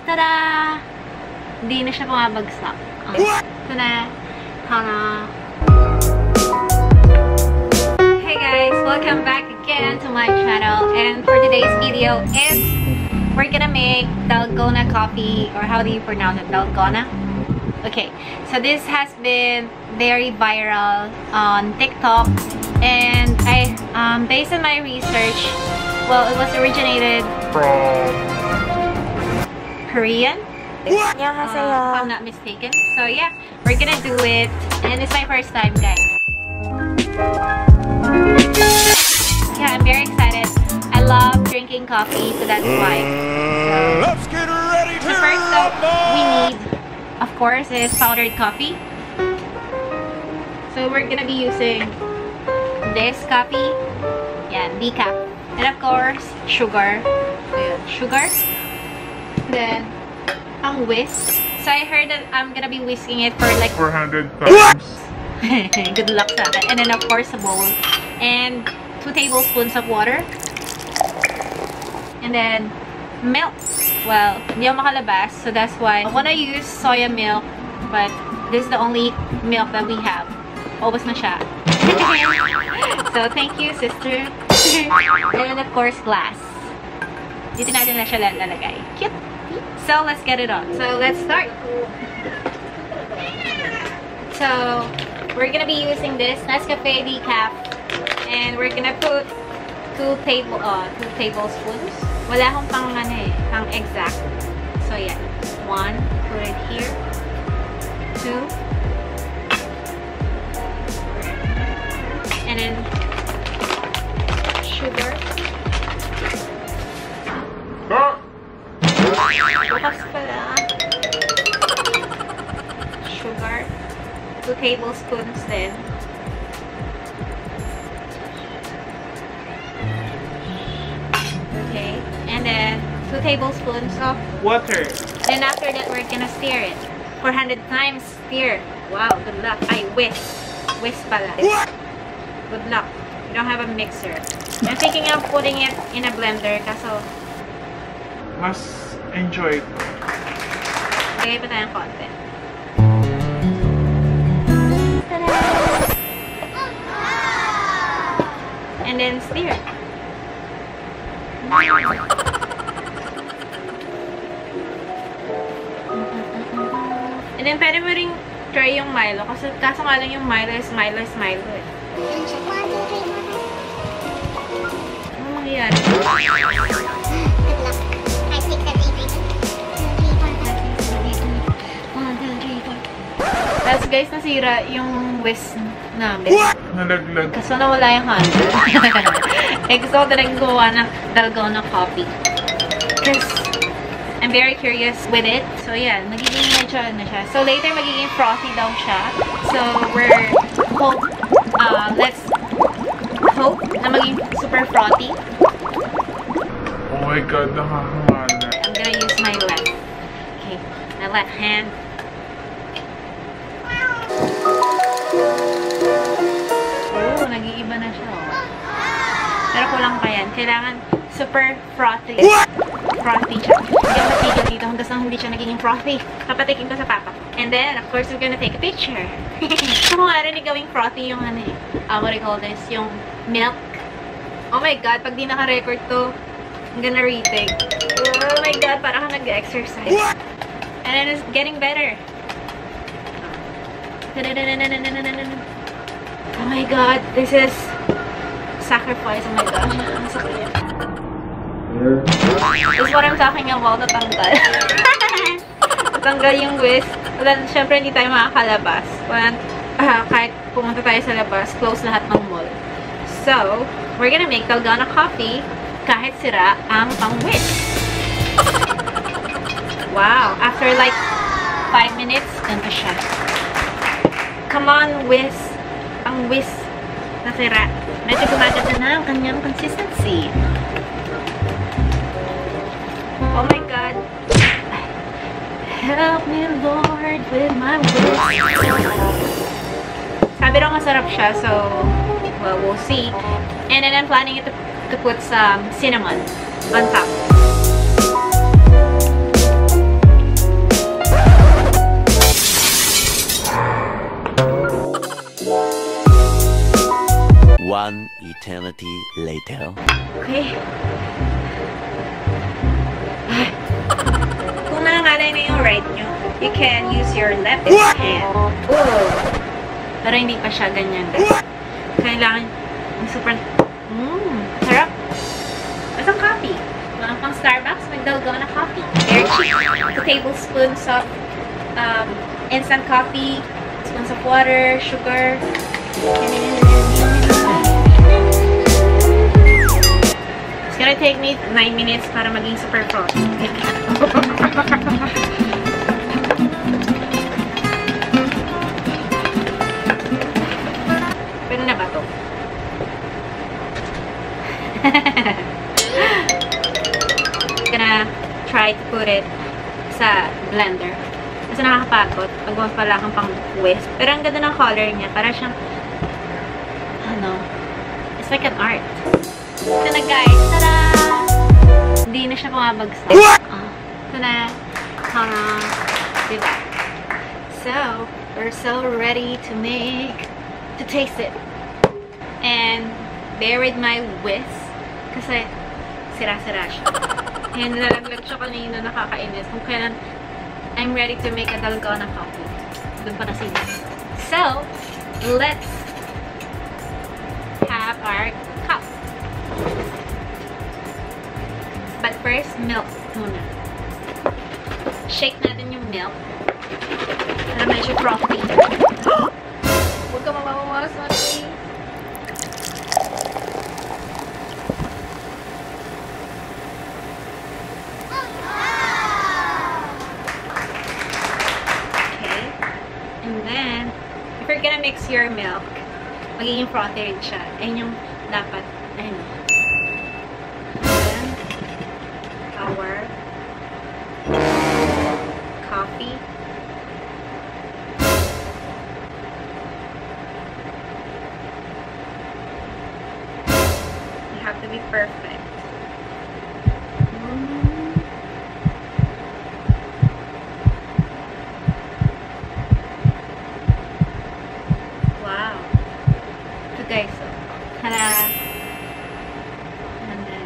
Tada! Hindi na siya pumabagsak. Ito na. Tada! Hey guys! Welcome back again to my channel. And for today's video is we're gonna make Dalgona coffee, or how do you pronounce it? Dalgona? Okay, so this has been very viral on TikTok, and I, based on my research, well, it was originated from Korean, if I'm not mistaken. So yeah, we're gonna do it, and it's my first time, guys. Yeah, I'm very excited. I love drinking coffee, so that's why. So, let's get ready to the first step we need, of course, is powdered coffee. So we're gonna be using this coffee, yeah, decaf, and of course sugar. Ayan, sugar. Then ang whisk. So I heard that I'm gonna be whisking it for like 400 times. Good luck sa akin. And then of course a bowl and 2 tablespoons of water. And then milk. Well, hindi ako makalabas, so that's why I wanna use soya milk, but this is the only milk that we have. Ubos na siya. So thank you, sister. And then of course glass. Dito natin na siya lalagay. Cute. So let's get it on. So let's start. So we're gonna be using this Nescafe decaf, and we're gonna put 2 tablespoons. Wala akong pang exact. So yeah, 1, put it here. 2, and then sugar. Bukas pala. Sugar. 2 tablespoons then. Okay. And then 2 tablespoons of water. Then after that, we're gonna stir it. 400 times stir. Wow, good luck. Ay, whisk. Whisk pala. Good luck. You don't have a mixer. I'm thinking of putting it in a blender kaso mas enjoy ko. Lagay pa tayong konti. And then stir. And then pwede mo rin try yung Milo. Kaso nga lang yung Milo is Milo eh. Ano mangyayari? Tapos guys, nasira yung whisk namin. Nalaglag. Kaso nawala yung handle. Eh, gusto ko talagang gumawa ng Dalgona coffee. Because I'm very curious with it. So yeah, magiging medyo ano siya. So later magiging frothy daw siya. So let's hope na maging super frothy. Oh my god, nakakahala. I'm gonna use my left. Okay, my left hand. Oh, nag-iiba na siya. Pero kulang pa yan. Kailangan super frothy. Frothy siya. Hindi ako matigil dito hanggang sa hindi siya nagiging frothy. Kapatikin ko sa papa. And then, of course, we're gonna take a picture. Gusto ko nga rin gawing frothy yung ano eh. What do you call this? Yung milk. Oh my god, pag di naka-record to, I'm gonna retake. Oh my god, parang ka nag-exercise. And then it's getting better. Oh my god, this is sacrifice. Oh my gosh. This is what I'm talking about, natanggal. Natanggal yung whisk. Siyempre hindi tayo makakalabas. Kahit pumunta tayo sa labas, close lahat ng mall. So, we're gonna make Dalgona coffee kahit sira ang pang-whisk. Wow, after like 5 minutes, ganito siya. Come on, whisk. Ang whisk nasira. Medyo gumaganda na ang kanyang consistency. Oh my god. Help me, Lord, with my whisk. Sabi raw masarap siya, so well, we'll see. And then I'm planning to put some cinnamon on top. eternity later. Okay. Kung nangangalay na yung right nyo, you can use your left hand. Oh! Pero hindi pa siya ganyan. Kailangan yung super... sarap. Masang coffee. Mga pang Starbucks, may DalgonaCoffee. Very cheap. 2 tablespoons of instant coffee, spoons of water, sugar. It's gonna take me 9 minutes para maging super frothy. Pwede na ba ito? Gonna try to put it sa blender. Kasi nakakapagod. Pag pala kang pang whisk. Pero ang ganda ng color niya. Para siyang, ano, it's like an art. Ito na guys. Tada! Hindi na siya pumabagsak. Ito na. Diba? So, we're so ready to taste it. And bear with my whisk. Kasi, sira-sira siya. And nalaglag siya kanina, nakakainis. Kung kailan, I'm ready to make a DalgonaCoffee. Doon pa na sila. So, let's have our cup. But first, milk muna. Shake natin yung milk. Para medyo frothy. Huwag ka mabawasan, please. If you're gonna mix your milk, magiging frothy rin siya. Ayun yung dapat. Ayun. Then, our coffee. You have to be perfect. Guys, so, tada! And then,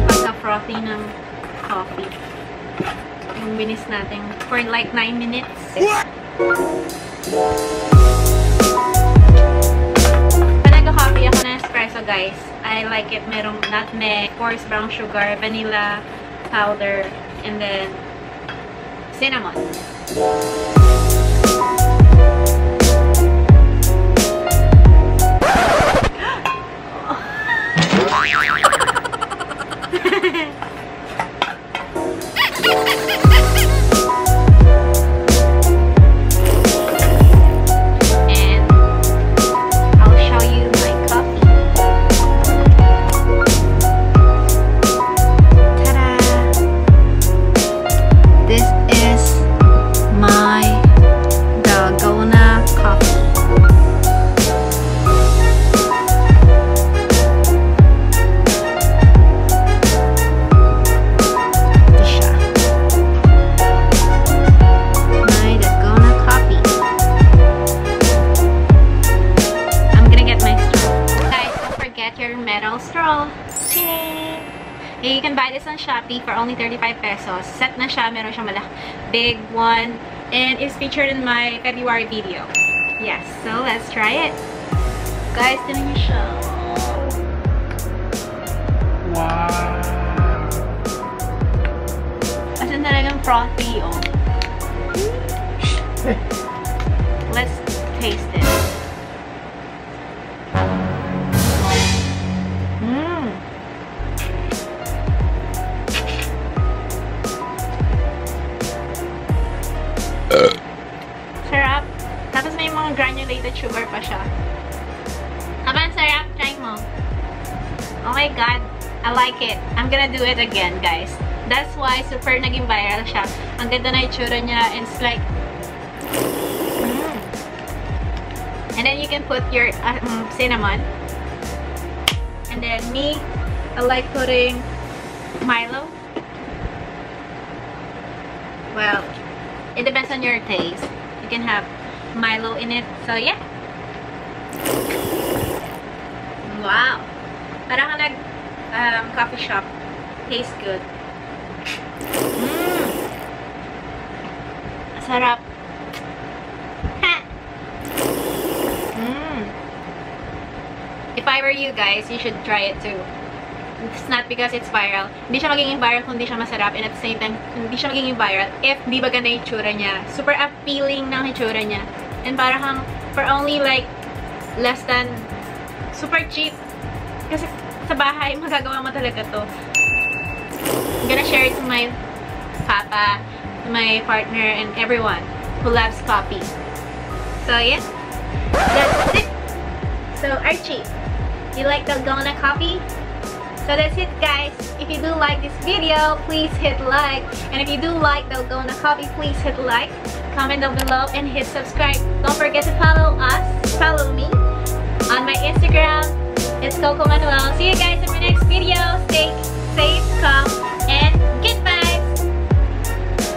pagka-frothy ng coffee. Yung binis natin for like 9 minutes. Pag nagka-coffee ako na espresso, guys, I like it merong nutmeg, coarse brown sugar, vanilla powder, and then cinnamon. You can buy this on Shopee for only 35 pesos. Set na siya. Meron siyang big one. And it's featured in my February video. Yes. So, let's try it. Guys, tinan niyo siya. Wow! As in talagang frothy, oh. Let's taste it. Sarap. Tapos may mga granulated sugar pa siya. Aban, sarap. Try mo. Oh my God. I like it. I'm gonna do it again, guys. That's why super naging viral siya. Ang ganda na itsura niya. It's like... And then you can put your cinnamon. And then me, I like putting Milo. Well, it depends on your taste. You can have Milo in it. So, yeah. Wow. Parang ka nag coffee shop. Tastes good. Sarap. Ha! If I were you guys, you should try it too. It's not because it's viral. Hindi siya magiging viral kung hindi siya masarap. And at the same time, hindi siya magiging viral if di ba ganda yung itsura niya. Super appealing ng itsura niya. And parang for only like less than super cheap. Kasi sa bahay, magagawa mo talaga to. I'm gonna share it to my papa, to my partner, and everyone who loves coffee. So yeah, that's it. So Archie, you like DalgonaCoffee? So that's it, guys. If you do like this video, please hit like. And if you do like DalgonaCoffee, please hit like, comment down below, and hit subscribe. Don't forget to follow me on my Instagram. It's Coco Manuel. See you guys in my next video. Stay safe, calm, and good vibes.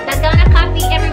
DalgonaCoffee, everyone.